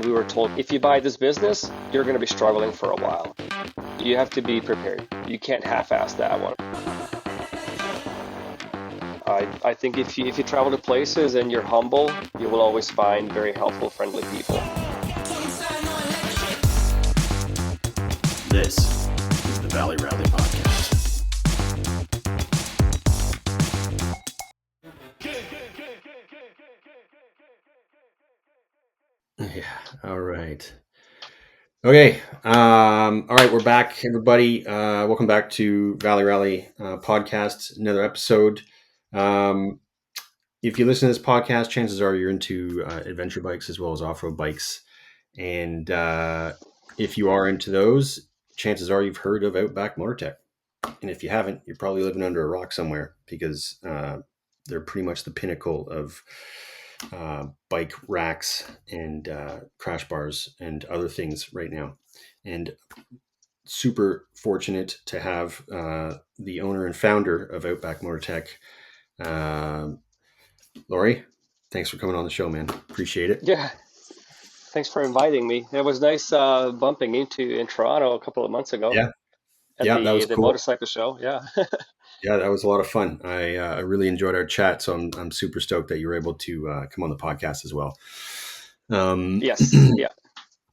we were told, if you buy this business, you're going to be struggling for a while. You have to be prepared. You can't half-ass that one. I think if you travel to places and you're humble, you will always find very helpful, friendly people. This is the Valley Rally Podcast. Yeah, all right. Okay, all right, we're back, everybody. Welcome back to Valley Rally Podcast, another episode. If you listen to this podcast, chances are you're into adventure bikes as well as off-road bikes. And if you are into those, chances are you've heard of Outback Motortek. And if you haven't, you're probably living under a rock somewhere because they're pretty much the pinnacle of bike racks and crash bars and other things right now. And super fortunate to have the owner and founder of Outback Motortek, Lorry. Thanks for coming on the show, man. Appreciate it. Yeah, thanks for inviting me. It was nice bumping into in Toronto a couple of months ago Yeah, at that was the cool. motorcycle show. Yeah. Yeah, that was a lot of fun. I really enjoyed our chat, so I'm super stoked that you were able to come on the podcast as well. Yes. Yeah.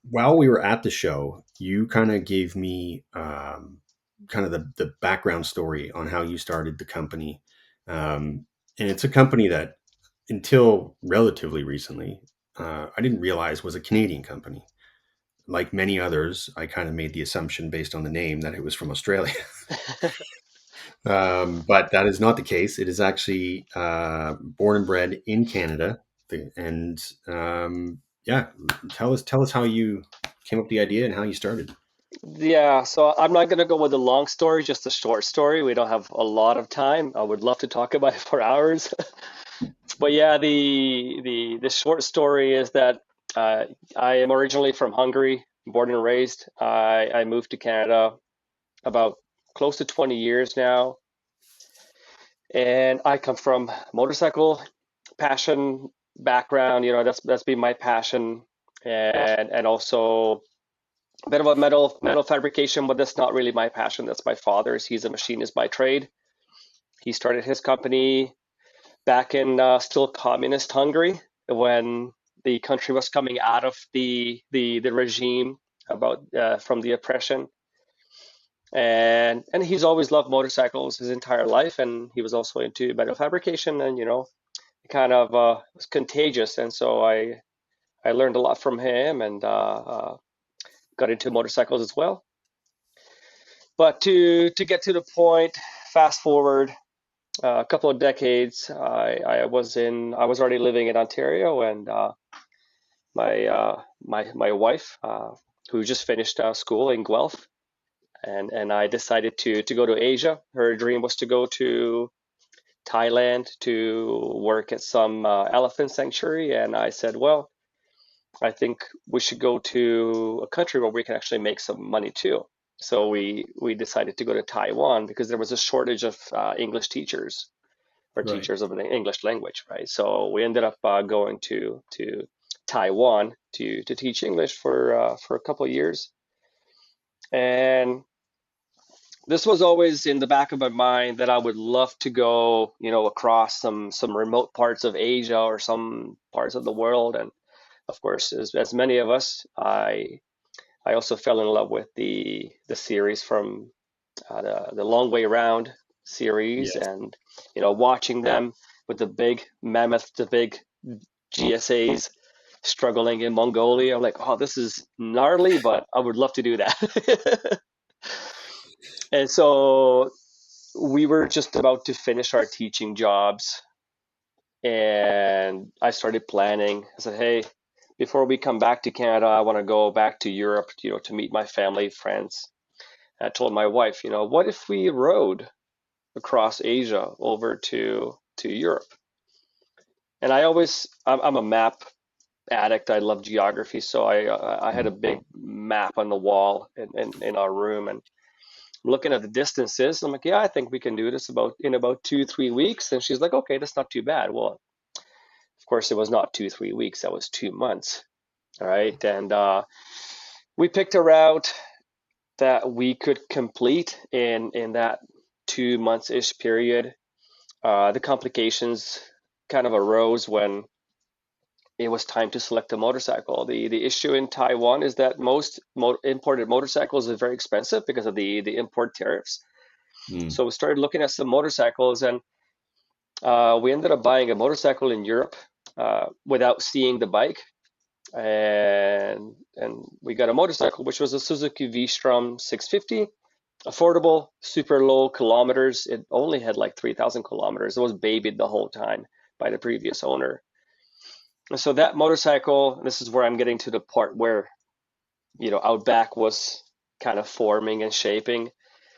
While we were at the show, you kind of gave me kind of the background story on how you started the company, and it's a company that until relatively recently I didn't realize was a Canadian company. Like many others, I kind of made the assumption based on the name that it was from Australia. But that is not the case. It is actually born and bred in Canada. And yeah, tell us how you came up with the idea and how you started. Yeah, so I'm not going to go with the long story, just a short story. We don't have a lot of time. I would love to talk about it for hours. But yeah, the short story is that uh, I am originally from Hungary, born and raised. I moved to Canada about close to 20 years now, and I come from motorcycle passion background. You know, that's been my passion, and also a bit of a metal fabrication, but that's not really my passion. That's my father's. He's a machinist by trade. He started his company back in still communist Hungary when the country was coming out of the regime about from the oppression. And he's always loved motorcycles his entire life, and he was also into metal fabrication, and it kind of was contagious. And so I learned a lot from him, and got into motorcycles as well. But to get to the point, fast forward a couple of decades, I was already living in Ontario, and my wife, who just finished school in Guelph, and I decided to go to Asia. Her dream was to go to Thailand to work at some elephant sanctuary, and I said, well, I think we should go to a country where we can actually make some money too. So we decided to go to Taiwan because there was a shortage of English teachers or Right. teachers of the English language, right? So we ended up going to Taiwan to teach English for a couple of years, and this was always in the back of my mind that I would love to go, across some remote parts of Asia or some parts of the world. And of course, as many of us, I also fell in love with the series from the Long Way Round series, Yes. and watching them with the big mammoth, the big GSAs struggling in Mongolia. I'm like, oh, this is gnarly, but I would love to do that. And so we were just about to finish our teaching jobs, and I started planning. I said, hey, before we come back to Canada, I want to go back to Europe, to meet my family, friends. I told my wife, what if we rode across Asia over to Europe? And I'm a map addict. I love geography, so I had a big map on the wall in our room, and looking at the distances. I'm like, yeah, I think we can do this in about 2, 3 weeks. And she's like, okay, that's not too bad. Well, of course, it was not 2, 3 weeks. That was 2 months. All right, and we picked a route that we could complete in that 2 months ish period. The complications kind of arose when it was time to select a motorcycle. The issue in Taiwan is that most imported motorcycles are very expensive because of the import tariffs. Mm. So we started looking at some motorcycles, and we ended up buying a motorcycle in Europe without seeing the bike, and we got a motorcycle which was a Suzuki V-Strom 650, affordable, super low kilometers. It only had like 3,000 kilometers. It was babied the whole time by the previous owner. And so that motorcycle, this is where I'm getting to the part where, Outback was kind of forming and shaping.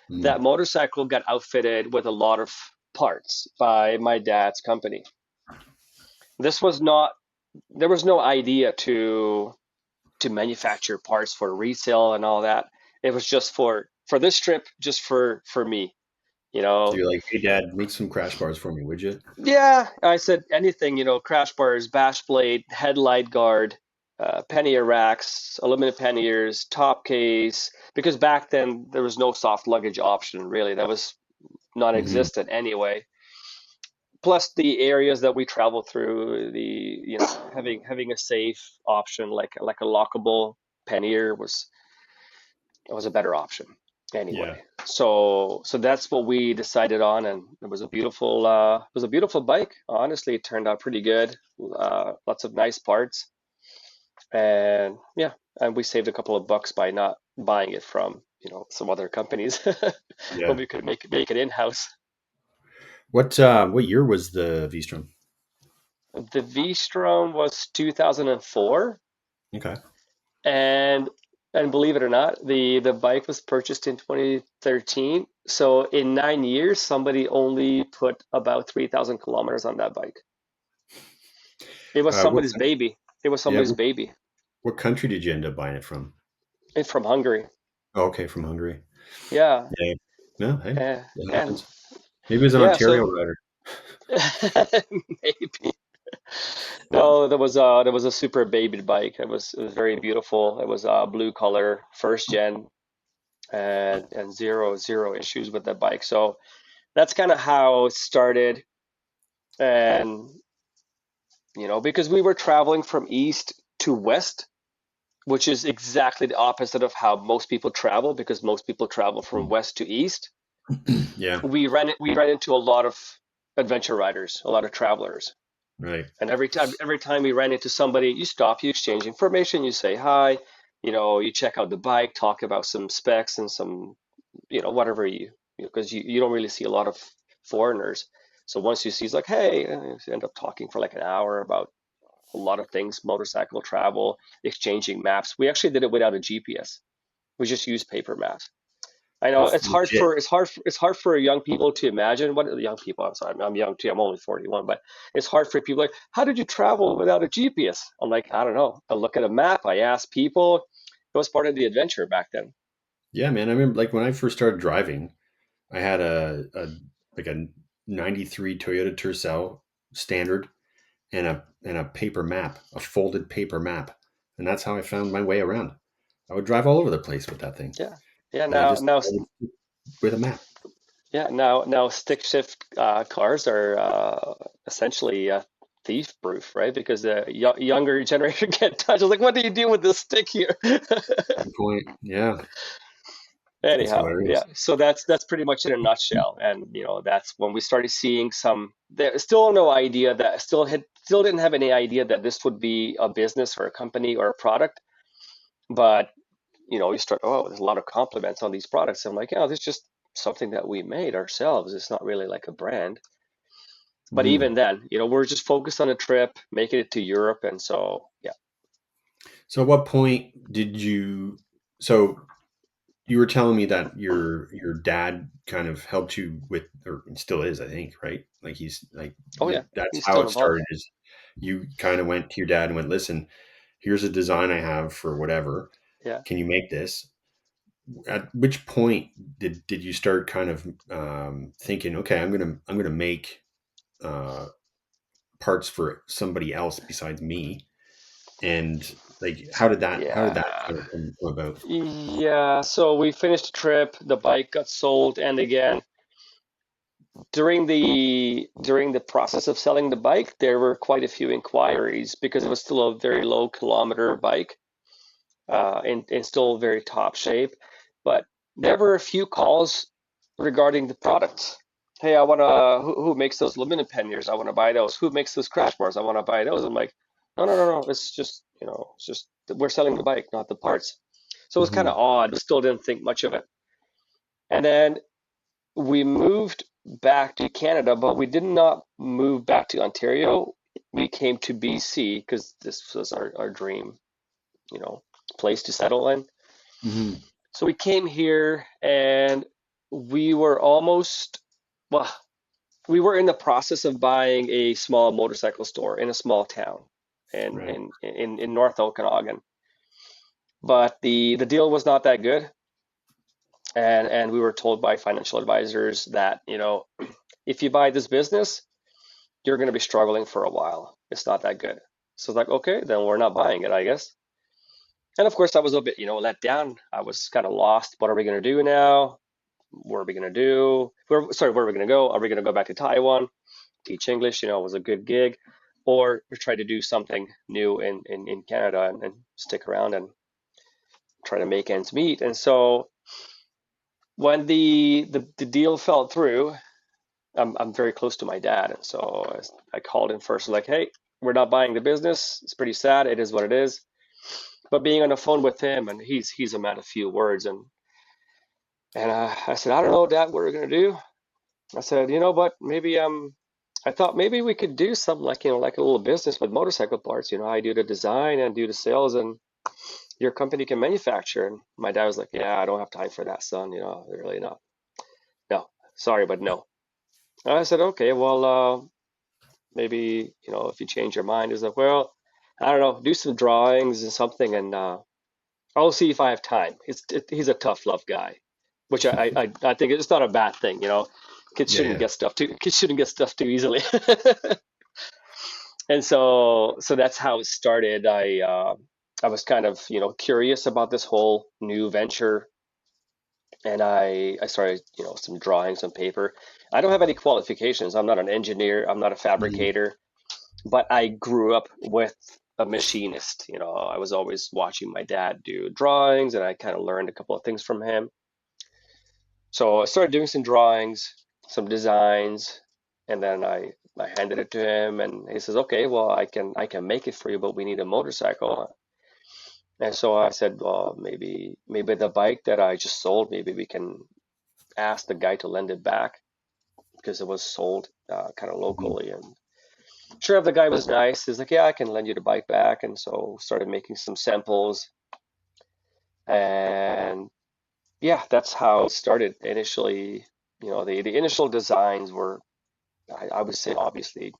That Mm. motorcycle got outfitted with a lot of parts by my dad's company. This was not, there was no idea to manufacture parts for resale and all that. It was just for this trip, just for me, you So know. you're like, hey, Dad, make some crash bars for me, would you? Yeah, I said anything, crash bars, bash blade, headlight guard, pannier racks, aluminum panniers, top case, because back then there was no soft luggage option really. That was Hmm. non-existent anyway. Plus the areas that we travel through, having a safe option like a lockable pannier was a better option Yeah. anyway. So that's what we decided on, and it was a beautiful bike. Honestly, it turned out pretty good. Lots of nice parts, and yeah, and we saved a couple of bucks by not buying it from some other companies when Yeah. we could make it in house. What year was the V-Strom? The V-Strom was 2004, Okay. and believe it or not, the bike was purchased in 2013. So in 9 years, somebody only put about 3,000 kilometers on that bike. It was What? somebody's baby. It was Yeah. somebody's baby. What country did you end up buying it from? It's from Hungary. Oh, okay, from Hungary. Yeah, Yeah. No, hey, it and happens. Maybe it was an yeah, Ontario so rider. maybe. No, there was a super baby bike. It was very beautiful. It was blue color, first gen, and zero issues with that bike. So that's kind of how it started. And because we were traveling from east to west, which is exactly the opposite of how most people travel, because most people travel from Mm. west to east. Yeah. We ran into a lot of adventure riders, a lot of travelers. Right. And every time we ran into somebody, you stop, you exchange information, you say hi, you check out the bike, talk about some specs and some, whatever because you don't really see a lot of foreigners. So once you see, it's like, hey, and you end up talking for like an hour about a lot of things, motorcycle travel, exchanging maps. We actually did it without a GPS. We just used paper maps. I know That's it's hard legit. for young people to imagine. What young people? I'm sorry, I'm young too. I'm only 41, but it's hard for people like, how did you travel without a GPS? I'm like, I don't know. I look at a map. I ask people. It was part of the adventure back then. Yeah, man. I remember like when I first started driving, I had a 93 Toyota Tercel standard and a paper map, a folded paper map. And that's how I found my way around. I would drive all over the place with that thing. Yeah, yeah. And Now, now, I would with a map. yeah. Now, stick shift cars are essentially thief proof, right? Because the younger generation can't touch. I was like, what do you do with this stick here? Good point. Yeah, that's Anyhow, yeah. hilarious. So that's pretty much in a nutshell. And that's when we started seeing some. There's still no idea that still didn't have any idea that this would be a business or a company or a product. But you start. Oh, there's a lot of compliments on these products. I'm like, yeah, this is just something that we made ourselves. It's not really like a brand. But Mm. even then, we're just focused on a trip, making it to Europe, and so yeah. So, at what point did you? So, you were telling me that your dad kind of helped you with, or still is, I think, right? Like he's like Oh yeah, that's he's how still it involved. started. Is you kind of went to your dad and went, listen, here's a design I have for whatever. Yeah. Can you make this? At which point did you start kind of thinking, okay, I'm gonna make uh, parts for somebody else besides me, and Like how did that Yeah. kind of come about? Yeah. So we finished the trip, the bike got sold, and again, during the process of selling the bike, there were quite a few inquiries because it was still a very low kilometer bike, and still very top shape. But there were a few calls regarding the product. Hey, who makes those limited panniers? I want to buy those. Who makes those crash bars? I want to buy those. I'm like, no, no, no, no. It's just we're selling the bike, not the parts. So it was kind Hmm. of odd. Still didn't think much of it. And then we moved back to Canada, but we did not move back to Ontario. We came to BC because this was our dream, you know, place to settle in. Hmm. So we came here and we were almost, well, we were in the process of buying a small motorcycle store in a small town in Right. in North Okanagan. But the deal was not that good. And we were told by financial advisors that, if you buy this business, you're going to be struggling for a while. It's not that good. So it's like, okay, then we're not buying it, I guess. And of course, I was a bit, let down. I was kind of lost. What are we going to do now? What are we going to do? Where are we going to go? Are we going to go back to Taiwan, teach English? It was a good gig. Or we try to do something new in Canada and stick around and try to make ends meet. And so when the deal fell through, I'm very close to my dad. And so I called him first, like, hey, we're not buying the business. It's pretty sad. It is what it is. But being on the phone with him, and he's a man of few words, and I said, I don't know, Dad, what we're gonna do. I said, but maybe I thought maybe we could do something like like a little business with motorcycle parts. I do the design and do the sales, and your company can manufacture. And my dad was like, yeah, I don't have time for that, son. Really not. No, sorry, but no. And I said, okay, well, maybe if you change your mind. He's like, well, I don't know, do some drawings and something, and I'll see if I have time. He's a tough love guy, which I think it's not a bad thing. Kids Yeah, shouldn't yeah. get stuff too kids shouldn't get stuff too easily. And so that's how it started. I was kind of curious about this whole new venture, and I started some drawings on paper. I don't have any qualifications. I'm not an engineer. I'm not a Mhm. fabricator, but I grew up with a machinist. I was always watching my dad do drawings, and I kind of learned a couple of things from him. So I started doing some drawings, some designs, and then I handed it to him, and he says, "Okay, well, I can make it for you, but we need a motorcycle." And so I said, "Well, maybe the bike that I just sold, maybe we can ask the guy to lend it back because it was sold kind of Mhm. locally." And sure enough, the guy was nice. He's like, "Yeah, I can lend you the bike back." And so started making some samples, and yeah, that's how it started. Initially, the initial designs were, I would say, obviously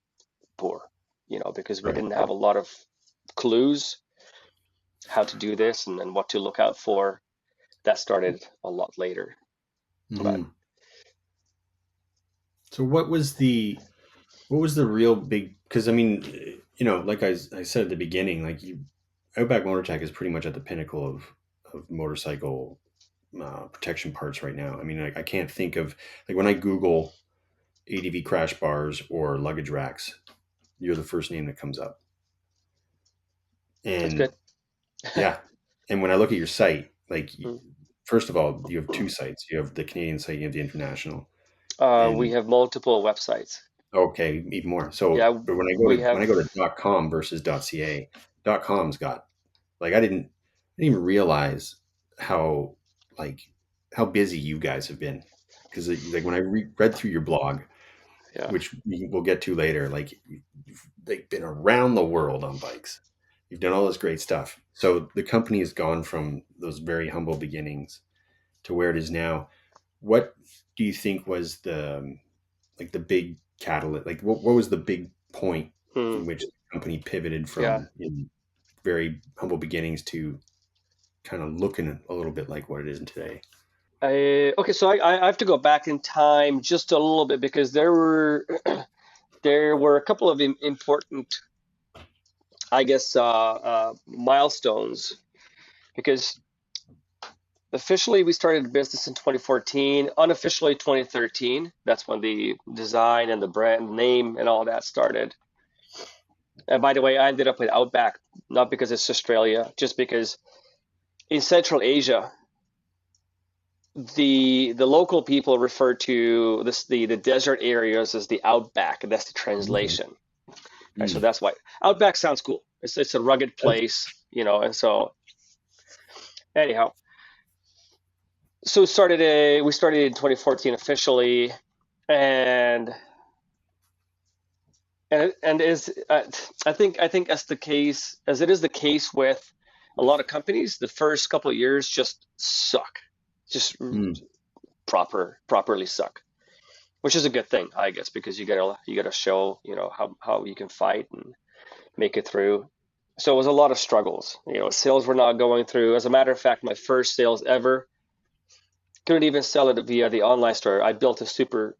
poor, because we Right. didn't have a lot of clues how to do this and what to look out for. That started a lot later. But Hmm. So what was the real big? Because I mean, like I said at the beginning, like Outback Motortek is pretty much at the pinnacle of motorcycle protection parts right now. I mean, I can't think of like when I Google ADV crash bars or luggage racks, you're the first name that comes up. that's And good. yeah, and when I look at your site, like Mm. first of all, you have two sites. You have the Canadian site, you have the international, We and have multiple websites. okay, even more. So, Yeah, but we when I have, go to .com versus .ca, .com's got like I didn't even realize how like how busy you guys have been because like when I read through your blog, yeah. which we'll get to later, like you've like been around the world on bikes. You've done all this great stuff. So the company has gone from those very humble beginnings to where it is now. What do you think was the big catalyst? Like what was the big point Mm. in which the company pivoted Yeah. from very humble beginnings to kind of looking a little bit like what it is today? Okay, so I have to go back in time just a little bit because there were a couple of important I guess, milestones, because officially we started the business in 2014, unofficially 2013. That's when the design and the brand name and all that started. And by the way, I ended up with Outback, not because it's Australia, just because in Central Asia, the local people refer to the desert areas as the Outback, and that's the Okay. translation. Right? So Mm. that's why Outback sounds cool. It's a rugged That's place, and so anyhow, so we started in 2014 officially, and and is I think as it is the case with a lot of companies, the first couple of years just suck, just mm. properly suck, which is a good thing, I guess, because you gotta show how you can fight and make it through. So it was a lot of struggles. Sales were not going through. As a matter of fact, my first sales ever, couldn't even sell it via the online store. I built a super,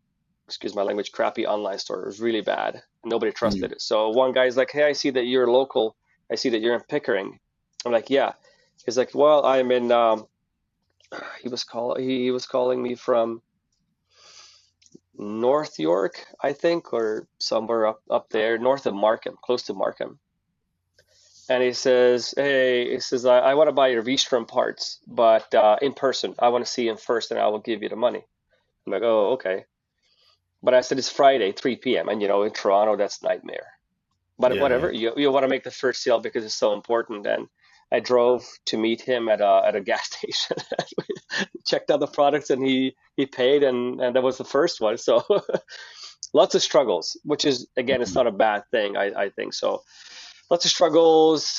excuse my language, crappy online store. It was really bad. Nobody Mm. trusted it. So one guy's like, "Hey, I see that you're local. I see that you're in Pickering." I'm like, "Yeah." He's like, "Well, I'm in." He was calling me from North York, I think, or somewhere up there, north of Markham, close to Markham. And he says, "Hey," he says, "I want to buy your V-Strom parts, but in person. I want to see him first, and I will give you the money." I'm like, "Oh, okay." But I said it's Friday, 3 p.m. And in Toronto, that's nightmare. But Yeah, yeah. whatever, you want to make the first sale because it's so important. And I drove to meet him at a gas station. Checked out the products, and he paid, and that was the first one. So lots of struggles, which is, again, it's Mhm. not a bad thing. I think so. Lots of struggles.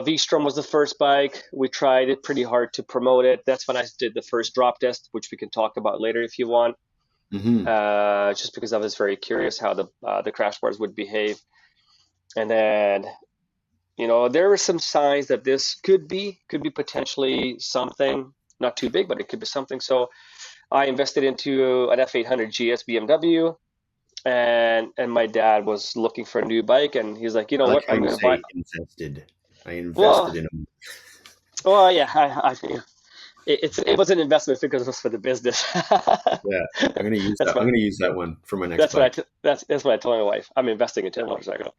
V-Strom was the first bike. We tried it pretty hard to promote it. That's when I did the first drop test, which we can talk about later if you want. Mhm. Just because I was very curious how the crash bars would behave. And then, there were some signs that this could be potentially something, not too big, but it could be something. So I invested into an F800 GS BMW, and my dad was looking for a new bike, and he's like, "You know I like what? how I'm you gonna buy." say invested. I Well, invested in them. well, yeah, it was an investment because it was for the business. Yeah, I'm gonna use That's that. I'm what gonna use that one for my next that's what I bike. t- that's what I told my wife. I'm investing in 10 motorcycle.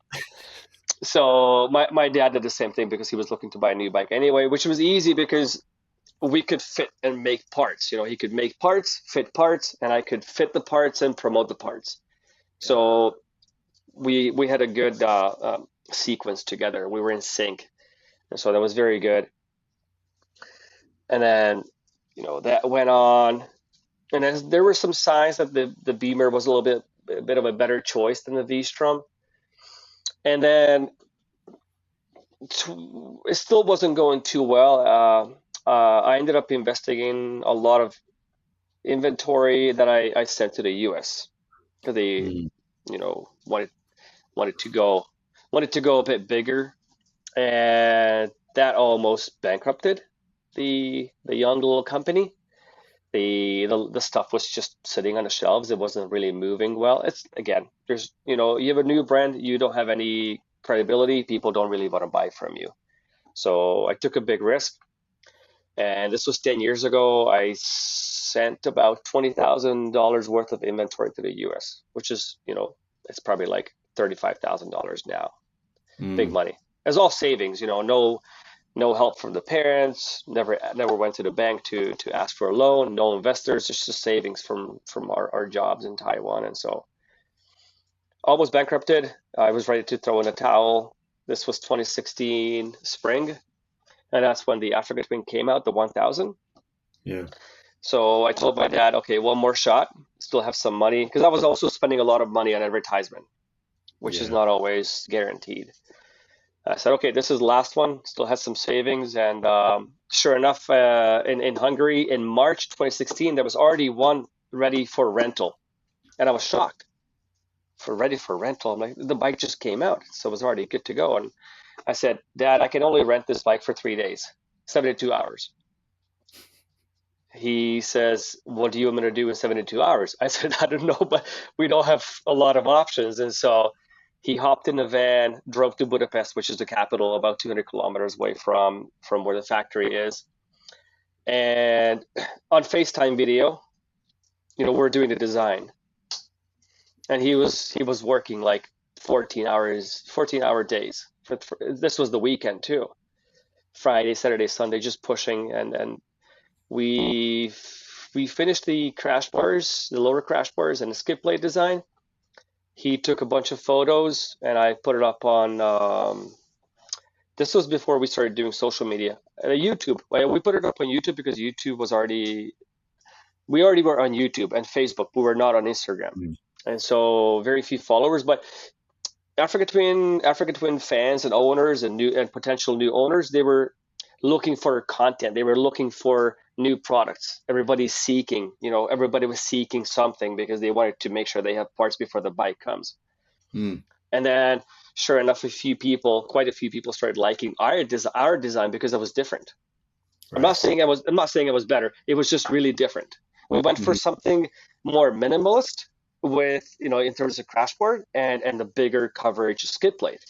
So my dad did the same thing because he was looking to buy a new bike anyway, which was easy because we could fit and make parts. He could make parts, fit parts, and I could fit the parts and promote the parts. Yeah. So we had a good sequence together. We were in sync, and so that was very good. And then that went on, and then there were some signs that the Beamer was a bit of a better choice than the V-Strom. And then it still wasn't going too well. I ended up investing in a lot of inventory that I sent to the US because they, Mm. wanted to go wanted to go a bit bigger, and that almost bankrupted the young little company. The stuff was just sitting on the shelves. It wasn't really moving well. It's, again, you have a new brand, you don't have any credibility, people don't really want to buy from you. So I took a big risk, and this was 10 years ago. I sent about $20,000 worth of inventory to the US, which is, it's probably like $35,000 now. Big Mm. money. It's all savings, no help from the parents, never went to the bank to ask for a loan, no investors, it's just savings from our jobs in Taiwan. And so almost bankrupted. I was ready to throw in a towel. This was 2016 spring, and that's when the Africa Twin came out, the 1000. Yeah. So I told my dad, okay, one more shot, still have some money, because I was also spending a lot of money on advertisement, which is Yeah. not always guaranteed. I said, okay, this is the last one, still has some savings. And sure enough, in Hungary in March 2016, there was already one ready for rental. And I was shocked. Ready for rental. I'm like, the bike just came out, so it was already good to go. And I said, Dad, I can only rent this bike for 3 days, 72 hours. He says, what do you want me to do in 72 hours? I said, I don't know, but we don't have a lot of options. And so He hopped in a van, drove to Budapest, which is the capital, about 200 kilometers away from where the factory is. And on FaceTime video, we're doing the design, and he was working like 14 hour days. This was the weekend too, Friday, Saturday, Sunday, just pushing, and we we finished the crash bars, the lower crash bars, and the skip plate design. He took a bunch of photos, and I put it up on. This was before we started doing social media. YouTube. We put it up on YouTube because YouTube was already. We already were on YouTube and Facebook. We were not on Instagram, Mm. and so very few followers. But African Twin fans and owners and new and potential new owners, they were looking for content. They were looking for new products. Everybody was seeking something because they wanted to make sure they have parts before the bike comes. Mm. And then, sure enough, quite a few people started liking our design because it was different. I'm Right. not saying it was better. It was just really different. We went for Mhm. something more minimalist with, in terms of crash board and the bigger coverage skid plate.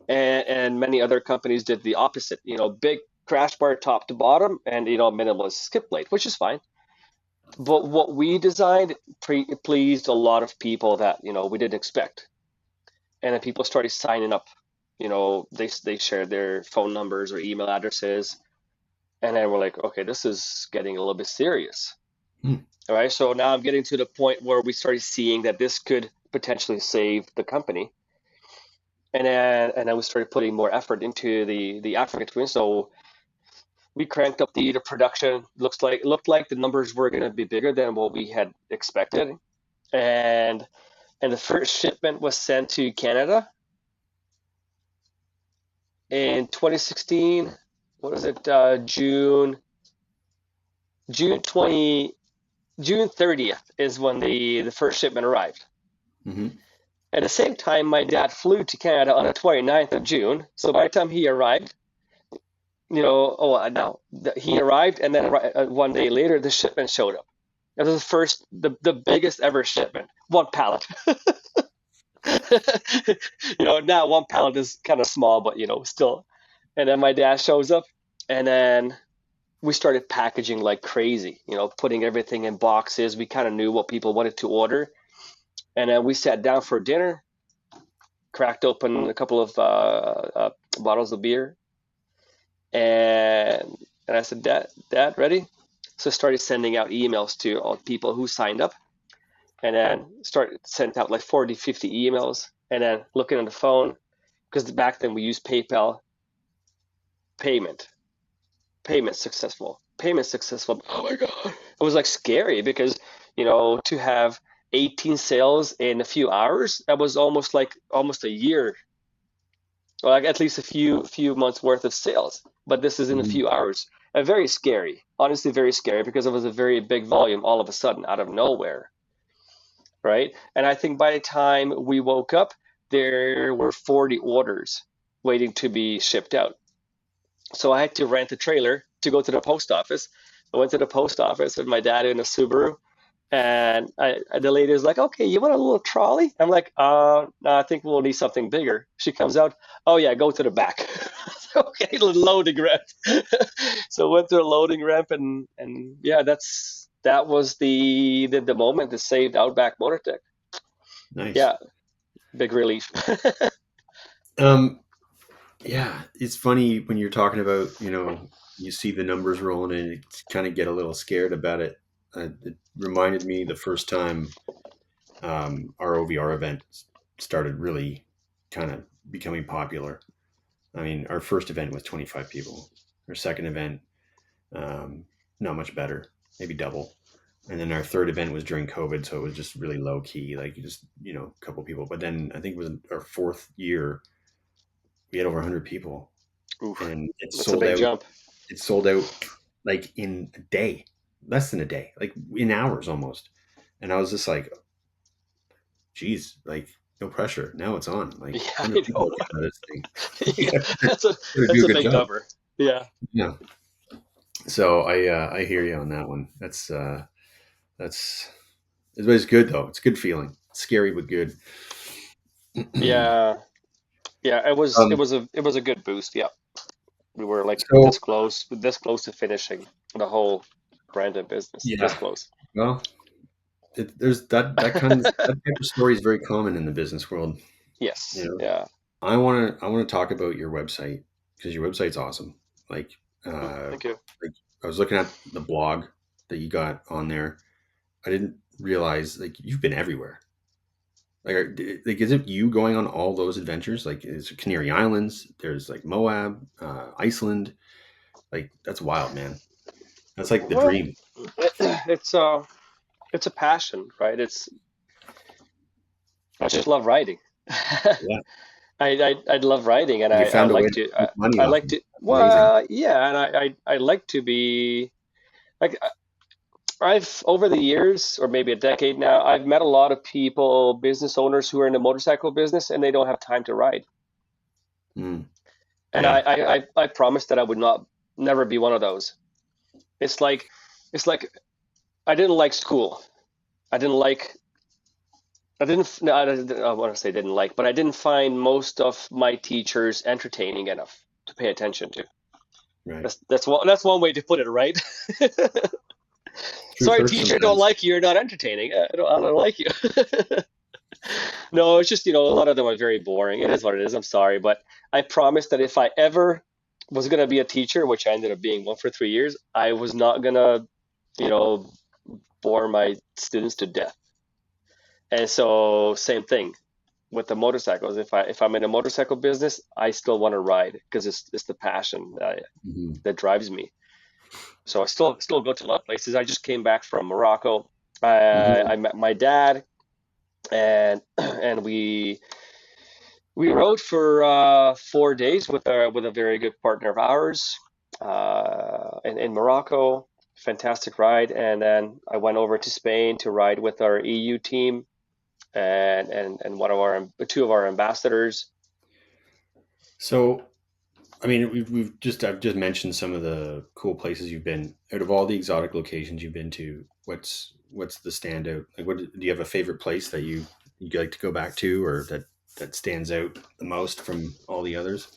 And many other companies did the opposite, big crash bar top to bottom and, minimalist skid plate, which is fine. But what we designed pleased a lot of people that, we didn't expect. And then people started signing up. They shared their phone numbers or email addresses. And then we're like, okay, this is getting a little bit serious. Mm. All right. So now I'm getting to the point where we started seeing that this could potentially save the company. And then we started putting more effort into the African Twin. So we cranked up the production. Looked like the numbers were going to be bigger than what we had expected. And and the first shipment was sent to Canada in 2016. What is it? June 20 June 30th is when the first shipment arrived. Mhm. At the same time, my dad flew to Canada on the 29th of June. So by the time he arrived, no, he arrived, and then one day later, the shipment showed up. It was the biggest ever shipment, one pallet. Now one pallet is kind of small, but still. And then my dad shows up, and then we started packaging like crazy, putting everything in boxes. We kind of knew what people wanted to order. And then we sat down for dinner, cracked open a couple of bottles of beer, and I said, Dad, ready? So I started sending out emails to all people who signed up, and then sent out like 40, 50 emails, and then looking on the phone, because back then we used PayPal. payment payment successful. Oh my god, it was like scary because to have 18 sales in a few hours, that was almost a year, or like at least a few months worth of sales. But this is in a Mhm. few hours. And very scary, honestly, very scary, because it was a very big volume all of a sudden out of nowhere, right? And I think by the time we woke up, there were 40 orders waiting to be shipped out. So I had to rent a trailer to go to the post office. I went to the post office with my dad in a Subaru, and the lady is like, "Okay, you want a little trolley?" I'm like, No, I think we'll need something bigger." She comes out, "Oh yeah, go to the back." Okay, loading ramp. So went to a loading ramp, and yeah, that was the moment that saved Outback Motortek. Nice. Yeah, big relief. Um, yeah, it's funny when you're talking about, you see the numbers rolling and you kind of get a little scared about it. It reminded me the first time our OVR event started really kind of becoming popular. I mean, our first event was 25 people. Our second event, um, not much better, maybe double. And then our third event was during COVID, so it was just really low key, like just a couple people. But then I think it was our fourth year, we had over 100 people, Oof, and it that's a sold big out. jump. It sold out like in a day, less than a day, like in hours almost. And I was just like, geez, like no pressure. Now it's on. Like Yeah, 100 I people know. looking at this thing. Yeah, Yeah, that's a gotta do that's a a good big job. number. Yeah. Yeah. So I hear you on that one. That's it's good though. It's a good feeling. Scary but good. Yeah, yeah. Um, It was a good boost. Yeah, we were like so this close to finishing the whole brand and business. This yeah, close. well, there's that type of story is very common in the business world. You Yes. know, Yeah. I want to talk about your website because your website's awesome. Like, uh, Thank you. like I was looking at the blog that you got on there. I didn't realize like you've been everywhere. Like, is it you going on all those adventures? Like, is Canary Islands? There's like Moab, Iceland. Like, that's wild, man. That's like the Well, dream. it's it's a passion, right? It's I just love writing. Yeah, I love writing, and you I found a way like to to make money I off like of it. to That's amazing. well, yeah, and I like to be like I've over the years, or maybe a decade now, I've met a lot of people, business owners who are in the motorcycle business, and they don't have time to ride. Mm, And yeah, I promised that I would not never be one of those. It's like it's like I didn't like school. I didn't like I didn't no, I want to say didn't like, but I didn't find most of my teachers entertaining enough to pay attention to. right. That's one way to put it, right? Truth Sorry, hurts teacher, don't sometimes. like you. You're not entertaining. I don't like you. No, it's just, a lot of them are very boring. It is what it is. I'm sorry, but I promised that if I ever was going to be a teacher, which I ended up being one for 3 years, I was not going to, you know, bore my students to death. And so, same thing with the motorcycles. If I'm in a motorcycle business, I still want to ride because it's the passion Mhm. that drives me. So I still go to a lot of places. I just came back from Morocco. Mhm. I met my dad, and and we rode for 4 days with a very good partner of ours in Morocco. Fantastic ride, and then I went over to Spain to ride with our EU team and one of our two of our ambassadors. So, I mean, I've just mentioned some of the cool places you've been. Out of all the exotic locations you've been to, what's the standout? Like, what do you have a favorite place that you like to go back to, or that stands out the most from all the others?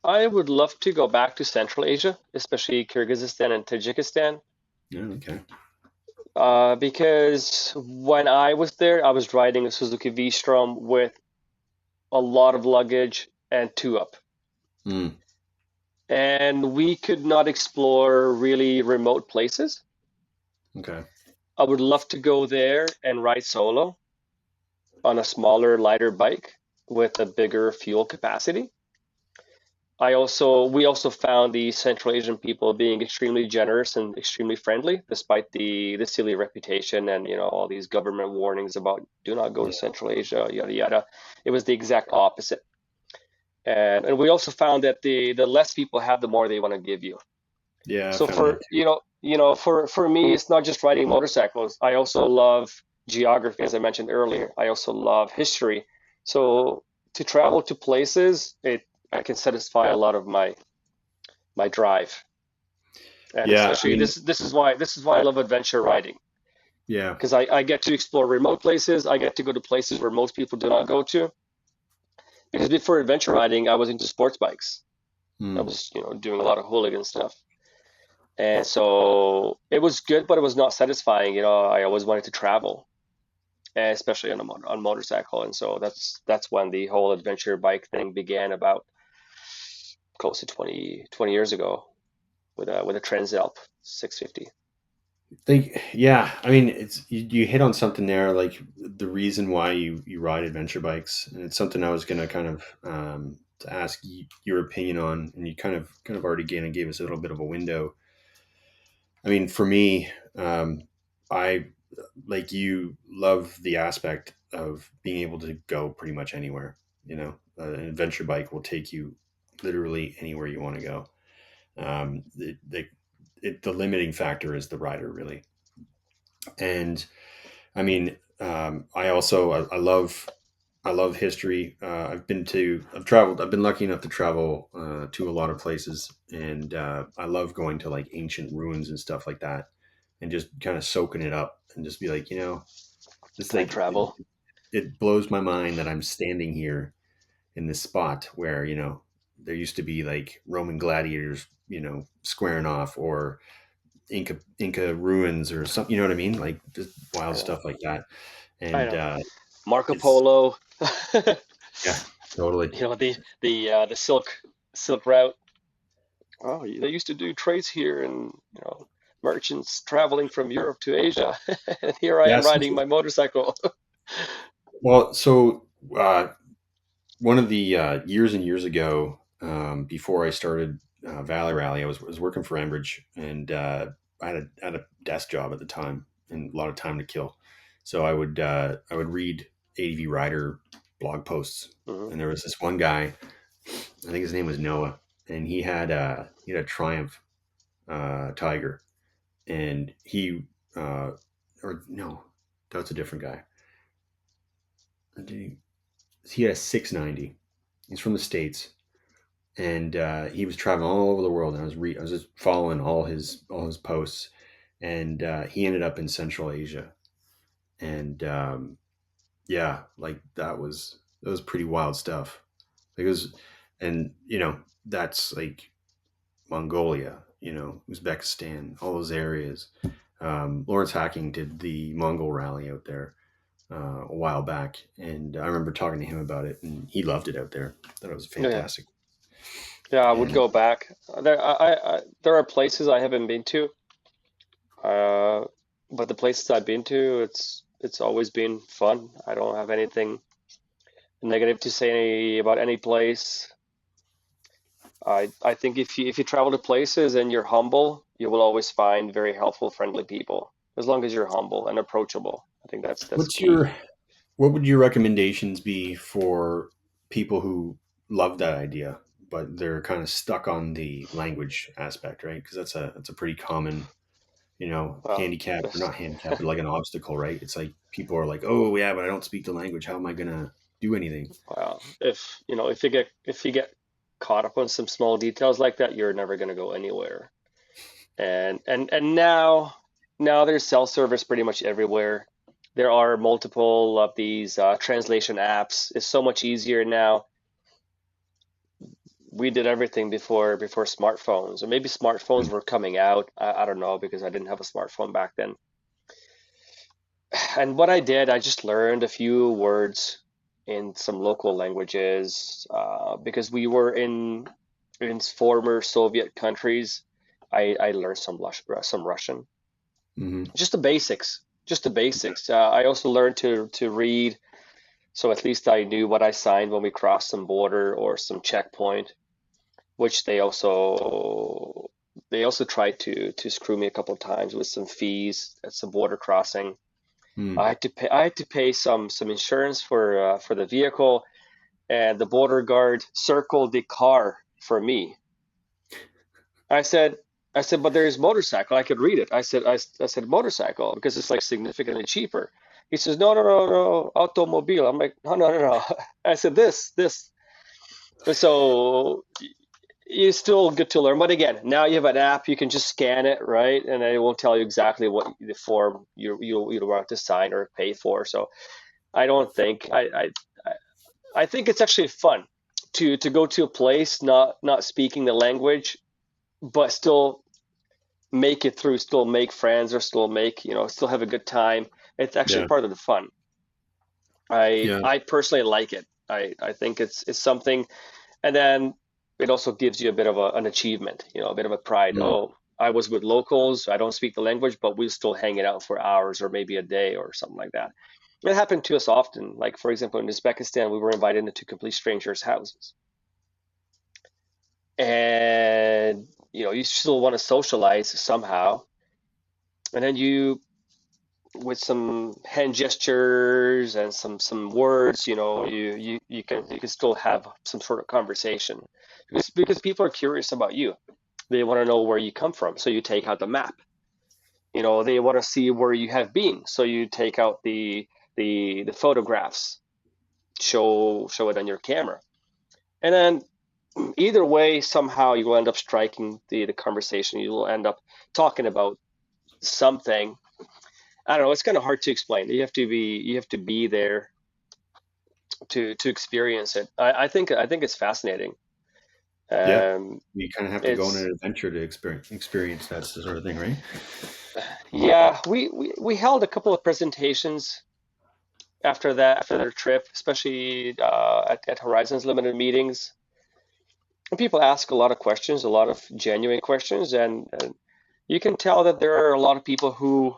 I would love to go back to Central Asia, especially Kyrgyzstan and Tajikistan, Yeah, okay. because when I was there, I was riding a Suzuki V-Strom with a lot of luggage and two up. Mm, And we could not explore really remote places. okay. I would love to go there and ride solo on a smaller, lighter bike with a bigger fuel capacity. We also found the Central Asian people being extremely generous and extremely friendly, despite the silly reputation and all these government warnings about do not go to Yeah, Central Asia, yada yada. It was the exact opposite. And we also found that the less people have, the more they want to give you. yeah, I So found that too. for me, it's not just riding motorcycles. I also love geography, as I mentioned earlier. I also love history. So to travel to places, it I can satisfy a lot of my drive. And Yeah, I especially mean, this is why I love adventure riding yeah. because I get to explore remote places. I get to go to places where most people do not go to. Because before adventure riding, I was into sports bikes. I Mm, was, doing a lot of hooligan stuff. And so it was good, but it was not satisfying. I always wanted to travel, and especially on motorcycle. And so that's when the whole adventure bike thing began about close to 20 years ago with a Transalp 650. yeah. I mean, you hit on something there, like the reason why you ride adventure bikes, and it's something I was going to kind of to ask your opinion on, and you kind of already gave us a little bit of a window. I mean, for me, I like you love the aspect of being able to go pretty much anywhere. An adventure bike will take you literally anywhere you want to go. The limiting factor is the rider, really. And I mean, I love history. I've been lucky enough to travel to a lot of places, and I love going to like ancient ruins and stuff like that, and just kind of soaking it up, and just be like, it's Time like travel. it blows my mind that I'm standing here in this spot where, there used to be like Roman gladiators, squaring off, or Inca ruins or something, you know what I mean? Like just wild Yeah, stuff like that. I And know. Marco it's, Polo. yeah, totally. The Silk Route. Oh, they used to do trades here, and merchants traveling from Europe to Asia. And here I am Yes. riding my motorcycle. Well, so one of the years and years ago, before I started Valley Rally, I was working for Enbridge, and I had a desk job at the time and a lot of time to kill. So I would read ADV Rider blog posts, Mhm. and there was this one guy, I think his name was Noah, and he had a Triumph Tiger, and or no, that's a different guy. He had a 690. He's from the States, and he was traveling all over the world. And I was just following all his posts, and he ended up in Central Asia, and yeah, like that was pretty wild stuff. Because, and that's like Mongolia, Uzbekistan, all those areas. Lawrence Hacking did the Mongol rally out there a while back, and I remember talking to him about it, and he loved it out there. Thought it was Yeah, yeah, fantastic. yeah. I would And go back. There are places I haven't been to, uh, but the places I've been to, it's always been fun. I don't have anything negative to say about any place. I think if you travel to places and you're humble, you will always find very helpful, friendly people. As long as you're humble and approachable, I think that's what's key. your what would your recommendations be for people who love that idea, but they're kind of stuck on the language aspect, right? Because that's a pretty common, Well, handicap, or this, not handicap, but like an obstacle, right? It's like people are like, "Oh, yeah, but I don't speak the language. How am I gonna do anything?" well, if you get caught up on some small details like that, you're never going to go anywhere. And now there's self-service pretty much everywhere. There are multiple of these translation apps. It's so much easier now. We did everything before smartphones, or maybe smartphones Hmm. were coming out. I don't know because I didn't have a smartphone back then. And what I did, I just learned a few words in some local languages because we were in former Soviet countries. I learned some Russian, Hmm. just the basics, just the basics. I also learned to read, so at least I knew what I signed when we crossed some border or some checkpoint, which they also tried to screw me a couple of times with some fees at some border crossing. Hmm. I had to pay some insurance for the vehicle, and the border guard circled the car for me. I said I said, but there's motorcycle. I could read it. I said motorcycle because it's like significantly cheaper. He says, no, no, no, no, automobile. I'm like, no, no, no, no. I said this. And so it's still good to learn. But again, now you have an app, you can just scan it, right? And it won't tell you exactly what the form you want to sign or pay for. So I don't think I think it's actually fun to go to a place not speaking the language, but still make it through, still make friends, or still have a good time. It's actually Yeah. part of the fun. I Yeah. I personally like it. I think it's something, and then it also gives you a bit of an achievement, a bit of a pride. Mm. Oh, I was with locals. I don't speak the language, but we're still hanging out for hours or maybe a day or something like that. It happened to us often. Like, for example, in Uzbekistan, we were invited into complete strangers' houses. And, you still want to socialize somehow. And then with some hand gestures and some words, you can still have some sort of conversation because people are curious about you. They want to know where you come from, so you take out the map. They want to see where you have been, so you take out the photographs, show it on your camera, and then either way, somehow you will end up striking the conversation. You will end up talking about something. I don't know. It's kind of hard to explain. You have to be there. to experience it. I think it's fascinating. Yeah, Um, you kind of have to go on it's an adventure to experience that sort of thing, right? Yeah, we held a couple of presentations after their trip, especially at Horizons Limited meetings. And people ask a lot of questions, a lot of genuine questions, and you can tell that there are a lot of people who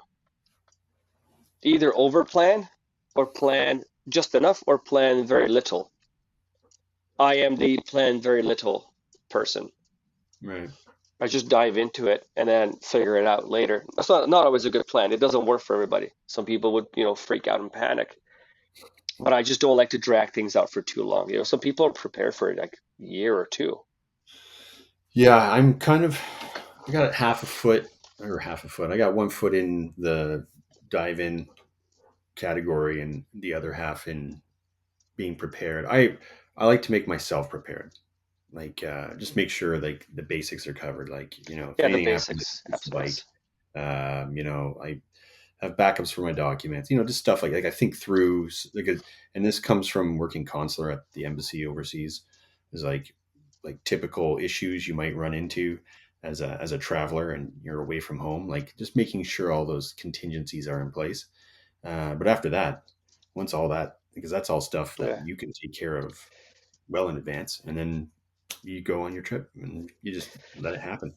either overplan or plan just enough or plan very little. I am the plan very little person. Right. I just dive into it and then figure it out later. That's not always a good plan. It doesn't work for everybody. Some people would, freak out and panic. But I just don't like to drag things out for too long. Some people are prepared for it like a year or two. Yeah, I got half a foot or half a foot. I got 1 foot in the dive in category and the other half in being prepared. I like to make myself prepared. Like just make sure like the basics are covered. Like, if Yeah, the anything happens basics. with the Absolutely. bike, I have backups for my documents, just stuff like I think through and this comes from working consular at the embassy overseas, is like typical issues you might run into as a traveler and you're away from home, like just making sure all those contingencies are in place. But after that, once all that, because that's all stuff that Yeah. you can take care of well in advance, and then you go on your trip and you just let it happen.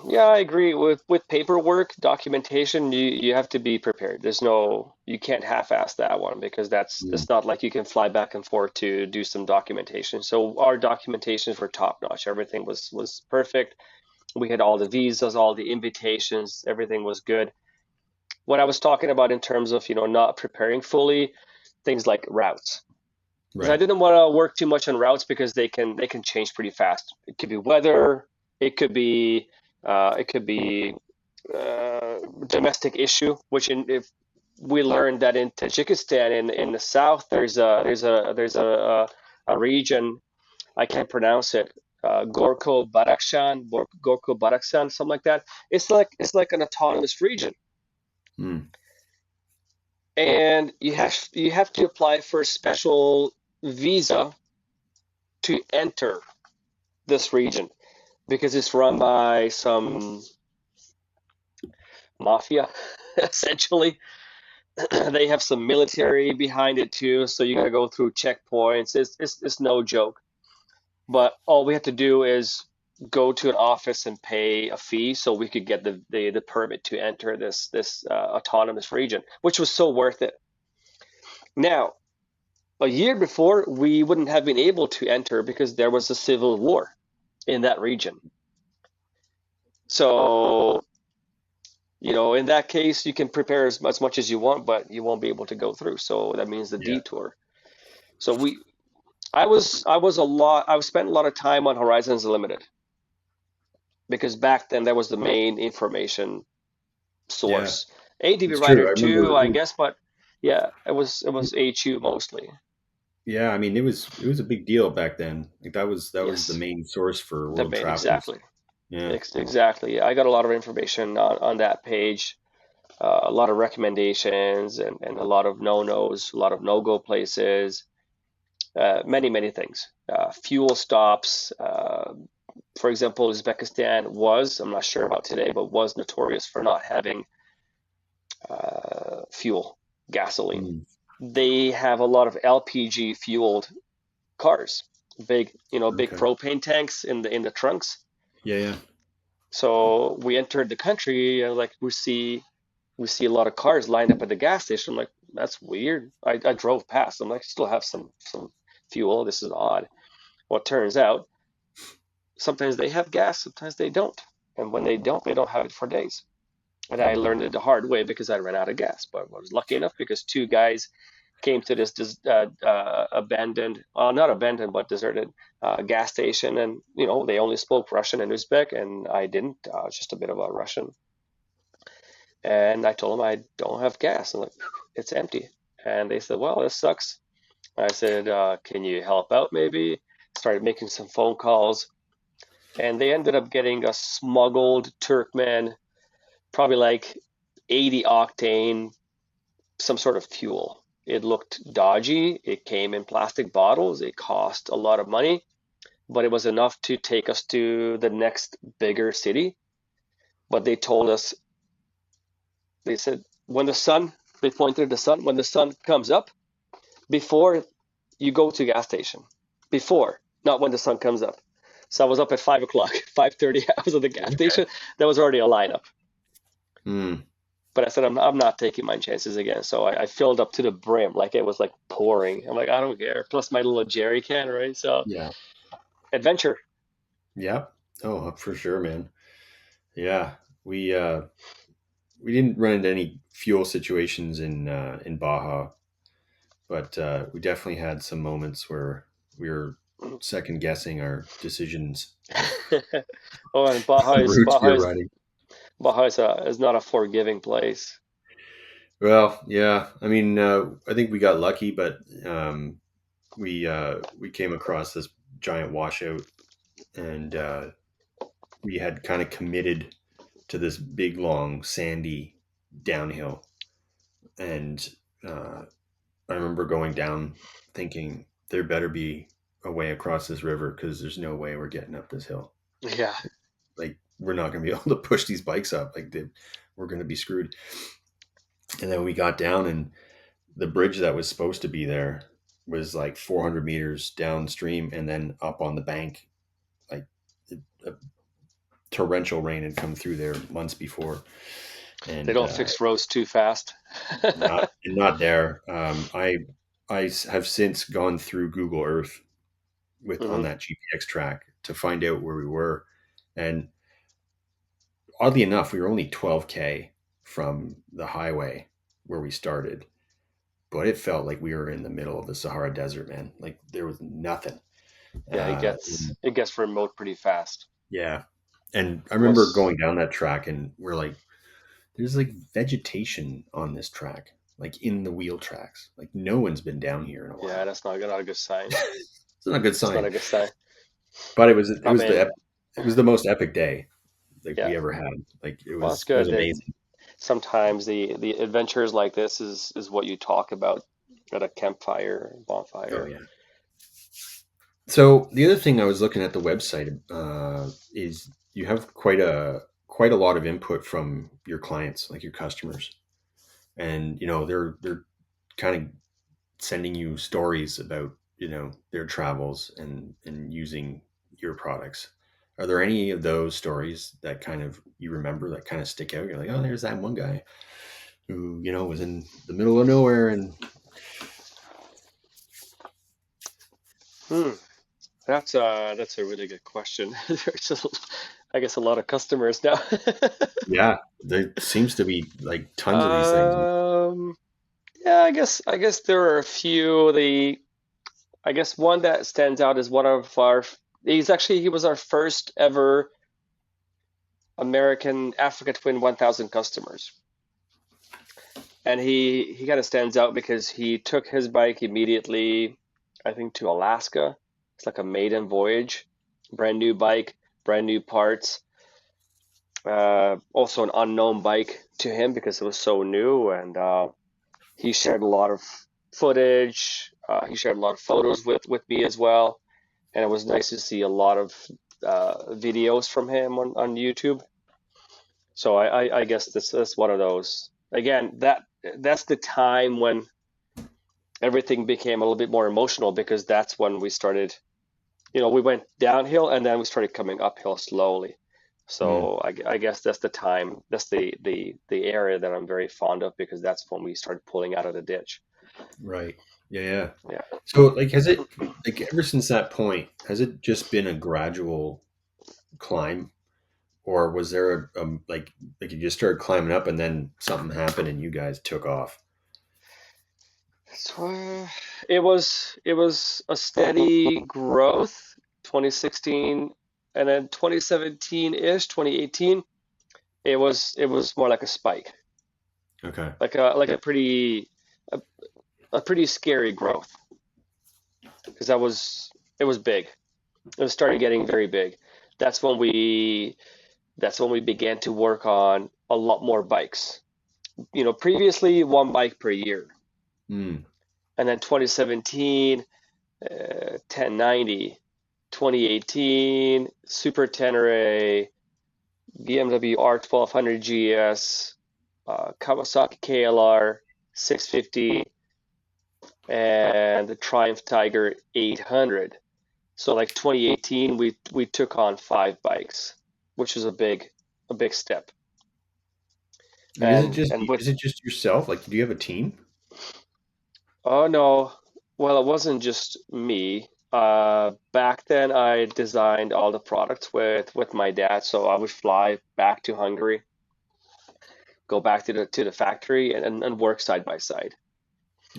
Yeah, I agree. With paperwork, documentation, you have to be prepared. You can't half-ass that one because Mm, it's not like you can fly back and forth to do some documentation. So our documentations were top-notch. Everything was perfect. We had all the visas, all the invitations, everything was good. What I was talking about in terms of, not preparing fully, things like routes. Because I right. didn't want to work too much on routes because they can change pretty fast. It could be weather, it could be it could be domestic issue, which if we learned that in Tajikistan in the south there's a region I can't pronounce it, Gorko Badakhshan, something like that. It's like an autonomous region, Mm, and you have to apply for a special visa to enter this region because it's run by some mafia, essentially. They have some military behind it too, so you got to go through checkpoints. It's no joke. But all we had to do is go to an office and pay a fee so we could get the permit to enter this autonomous region, which was so worth it. Now, a year before, we wouldn't have been able to enter because there was a civil war in that region. So, in that case, you can prepare as much as you want, but you won't be able to go through. So that means the yeah. detour. So I spent a lot of time on Horizons Limited because back then that was the main information Yeah. source. ADV It's true. Writer I too, remember. I guess, but yeah, it was HU mostly. Yeah, I mean, it was a big deal back then. Like that was the Yes, main source for the world main travelers. exactly. Yeah. Exactly. I got a lot of information on that page, a lot of recommendations and a lot of no-nos, a lot of no-go places, many things. Fuel stops. For example, Uzbekistan I'm not sure about today, but was notorious for not having fuel, gasoline. Mm, They have a lot of LPG fueled cars, big okay. propane tanks in the trunks. Yeah, yeah. So we entered the country, like we see a lot of cars lined up at the gas station. I'm like, that's weird. I drove past. I'm like, still have some fuel. This is odd. Well, it turns out sometimes they have gas, sometimes they don't. And when they don't have it for days. And I learned it the hard way because I ran out of gas. But I was lucky enough because two guys came to this abandoned, not abandoned, but deserted gas station. And, they only spoke Russian and Uzbek, and I didn't. I was just a bit of a Russian. And I told them I don't have gas. I'm like, it's empty. And they said, well, this sucks. I said, can you help out maybe? Started making some phone calls. And they ended up getting a smuggled Turkmen, probably like 80 octane, some sort of fuel. It looked dodgy. It came in plastic bottles. It cost a lot of money, but it was enough to take us to the next bigger city. But they told us, they said, when the sun, they pointed at the sun, when the sun comes up, before you go to gas station, before, not when the sun comes up. So I was up at 5 o'clock, 5:30. I was at the gas Okay. station. There was already a lineup. Hmm. But I said, I'm not taking my chances again. So I filled up to the brim, like it was like pouring. I'm like, I don't care. Plus my little jerry can, right? So Yeah. adventure. Yeah. Oh, for sure, man. Yeah. We uh we didn't run into any fuel situations in Baja, but we definitely had some moments where we were second guessing our decisions Oh, and on the routes we were riding. Baja is not a forgiving place. Well, yeah. I mean, I think we got lucky, but we came across this giant washout, and we had kind of committed to this big, long, sandy downhill, and uh, I remember going down thinking there better be a way across this river because there's no way we're getting up this hill. Yeah, Like we're not going to be able to push these bikes up. We're going to be screwed. And then we got down, and the bridge that was supposed to be there was like 400 meters downstream, and then up on the bank, like a torrential rain had come through there months before, they and don't fix roads too fast. not there. Have since gone through Google Earth with on Hmm. that GPX track to find out where we were. And oddly enough, we were only 12K from the highway where we started, but it felt like we were in the middle of the Sahara Desert, man. Like there was nothing. Yeah, Uh, it gets remote pretty fast. yeah. And I It remember was going down that track, and we're like, there's like vegetation on this track, like in the wheel tracks. Like no one's been down here in a yeah, while. that's not a good sign. It's not a good It's not sign. a good sign. But I mean, it was the most epic day like yeah. we ever had. Like Well, that's it was good. amazing. Sometimes the adventures like this is what you talk about at a campfire, Oh bonfire. yeah. So the other thing I was looking at the website is you have quite a lot of input from your clients, like your customers, and they're kind of sending you stories about their travels and using your products. Are there any of those stories that kind of you remember that kind of stick out? You're like, oh, there's that one guy who was in the middle of nowhere and Hmm. That's a really good question. There's I guess a lot of customers now. yeah, there seems to be like tons of these things. Um, yeah, I guess there are a few. I guess one that stands out is one of our. He was our first ever American Africa Twin 1000 customers, and he kind of stands out because he took his bike immediately, I think, to Alaska. It's like a maiden voyage, brand new bike, brand new parts. Also an unknown bike to him because it was so new, and he shared a lot of footage. He shared a lot of photos with me as well, and it was nice to see a lot of videos from him on YouTube. So I guess this one of those. Again, that's the time when everything became a little bit more emotional because that's when we started. We went downhill and then we started coming uphill slowly. Mm, So I guess that's the time. That's the area that I'm very fond of because that's when we started pulling out of the ditch. right. Yeah, yeah. Yeah. So like has it like ever since that point, has it just been a gradual climb, or was there like you just started climbing up and then something happened and you guys took off? So it was a steady growth, 2016, and then 2017-ish, 2018. It was more like a spike, Okay. like a, a pretty scary growth because it was big. It was started getting very big. That's when we that's when we began to work on a lot more bikes. Previously one bike per year. Mm. And then 2017, 1090, 2018, Super Tenere, BMW R1200 GS, Kawasaki KLR 650, and the Triumph Tiger 800. So like 2018, we took on 5 bikes, which is a big step. And And with is it just yourself? Like, do you have a team? oh no, well it wasn't just me. Back then I designed all the products with my dad, so I would fly back to Hungary, go back to the factory and work side by side.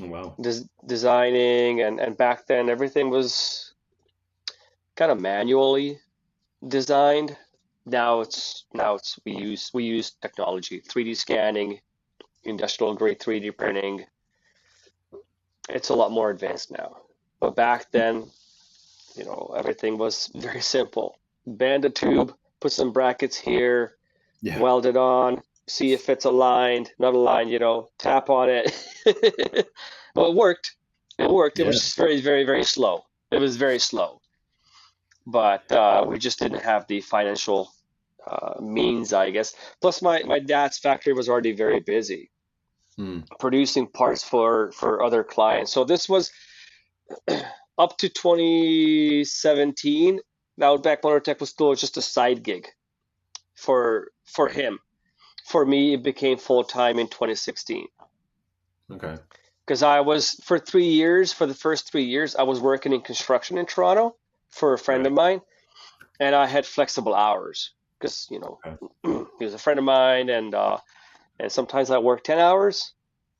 Oh, wow. Designing and back then everything was kind of manually designed. Now it's we use technology, 3D scanning, industrial grade 3D printing. It's a lot more advanced now. But back then, everything was very simple. Bend a tube, put some brackets here, Yeah. weld it on, see if it's aligned, not aligned, tap on it. Well, it worked. It worked. It was Yeah. just very, very, very slow. It was very slow. But we just didn't have the financial means, I guess. Plus, my dad's factory was already very busy Hmm. producing parts for other clients. So this was up to 2017. Outback Motortek was still just a side gig for him. For me, it became full time in 2016 Okay. because I was for 3 years. For the first 3 years, I was working in construction in Toronto for a friend Right. of mine, and I had flexible hours because Okay. he was a friend of mine, and sometimes I worked 10 hours,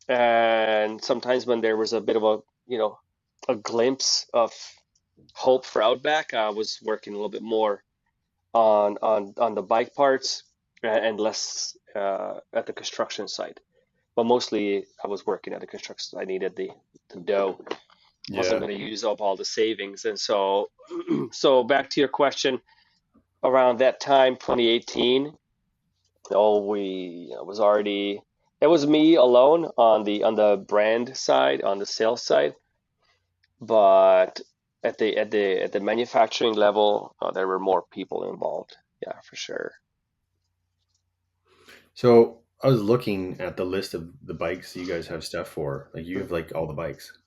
and sometimes when there was a bit of a glimpse of hope for Outback, I was working a little bit more on the bike parts and less at the construction site. But mostly I was working at the construction. I needed the dough. Wasn't Yeah. going to use up all the savings, and so back to your question. Around that time, 2018, it was already it was me alone on the brand side, on the sales side, but at the manufacturing level, there were more people involved. Yeah, for sure. So I was looking at the list of the bikes you guys have stuff for. Like, you have like all the bikes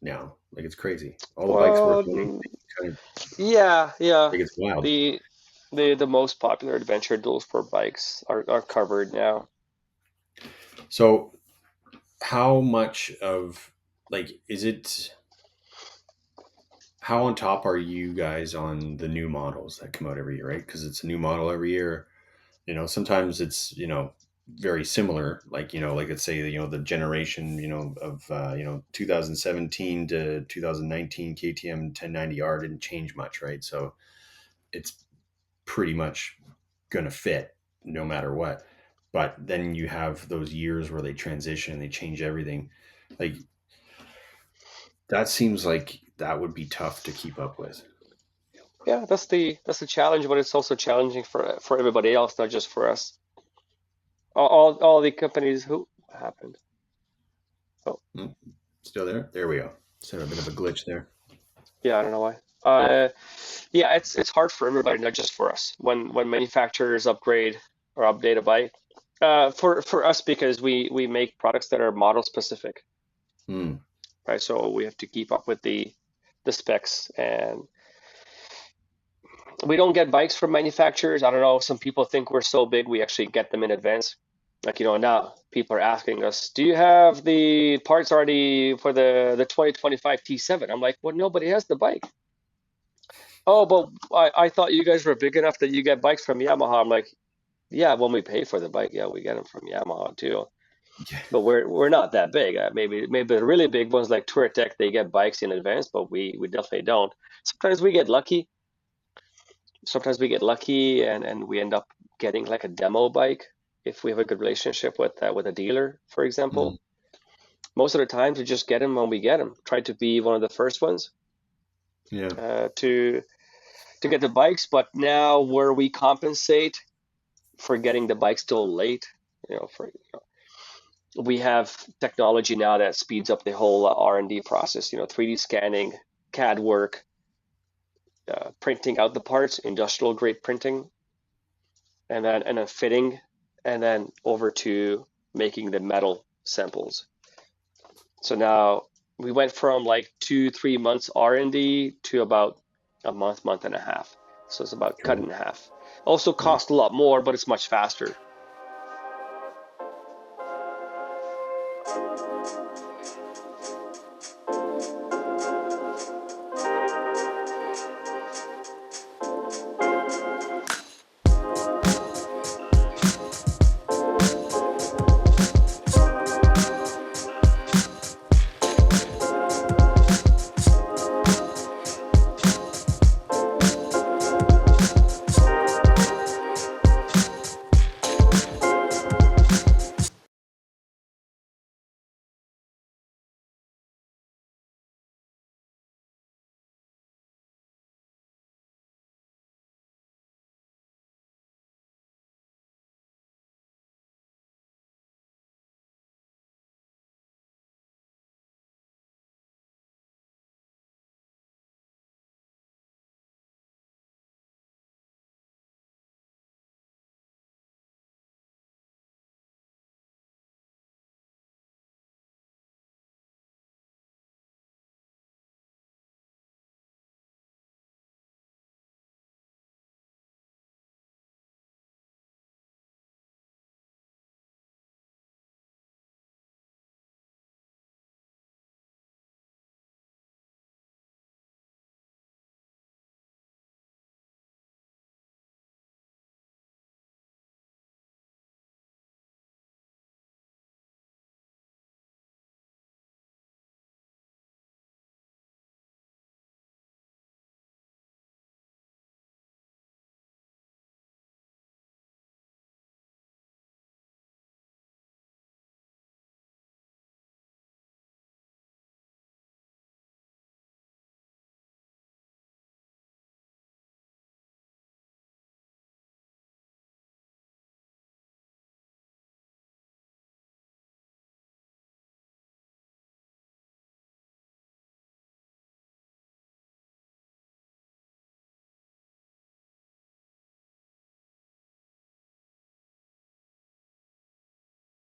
now. Like, it's crazy. All the bikes worth Well, owning. Kind of yeah, yeah. like, it's wild. The the most popular adventure dual sport bikes are covered now. So how much of, like, is it, how on top are you guys on the new models that come out every year, right? Because it's a new model every year. Sometimes it's, very similar, like, like, let's say, the generation, of 2017 to 2019 KTM 1090R didn't change much, right? So it's pretty much gonna fit no matter what. But then you have those years where they transition and they change everything. Like, that seems like that would be tough to keep up with. Yeah, that's the challenge, but it's also challenging for everybody else, not just for us. All the companies who happened. Oh, Hmm, still there? There we go. So a bit of a glitch there. yeah, I don't know why. Yeah, it's hard for everybody, not just for us. When manufacturers upgrade or update a bike, for us because we make products that are model specific, Hmm. right? So we have to keep up with the specs, and we don't get bikes from manufacturers. I don't know. Some people think we're so big, we actually get them in advance. Like, now people are asking us, do you have the parts already for the 2025 T7? I'm like, well, nobody has the bike. Oh, but I thought you guys were big enough that you get bikes from Yamaha. I'm like, yeah, when we pay for the bike, yeah, we get them from Yamaha too. Yeah. But we're not that big. Maybe the really big ones like Touratech, they get bikes in advance, but we definitely don't. Sometimes we get lucky. Sometimes we get lucky and we end up getting like a demo bike if we have a good relationship with a dealer, for Hmm. example. Most of the times we just get them when we get them. Try to be one of the first ones Yeah. to get the bikes, but now where we compensate for getting the bikes still late, for we have technology now that speeds up the whole R&D process. 3D scanning, CAD work, printing out the parts, industrial grade printing, and then fitting, and then over to making the metal samples. So now we went from like 2-3 months R&D to about a month and a half. So it's about cut Cool. in half. Also Nice. cost a lot more, but it's much faster.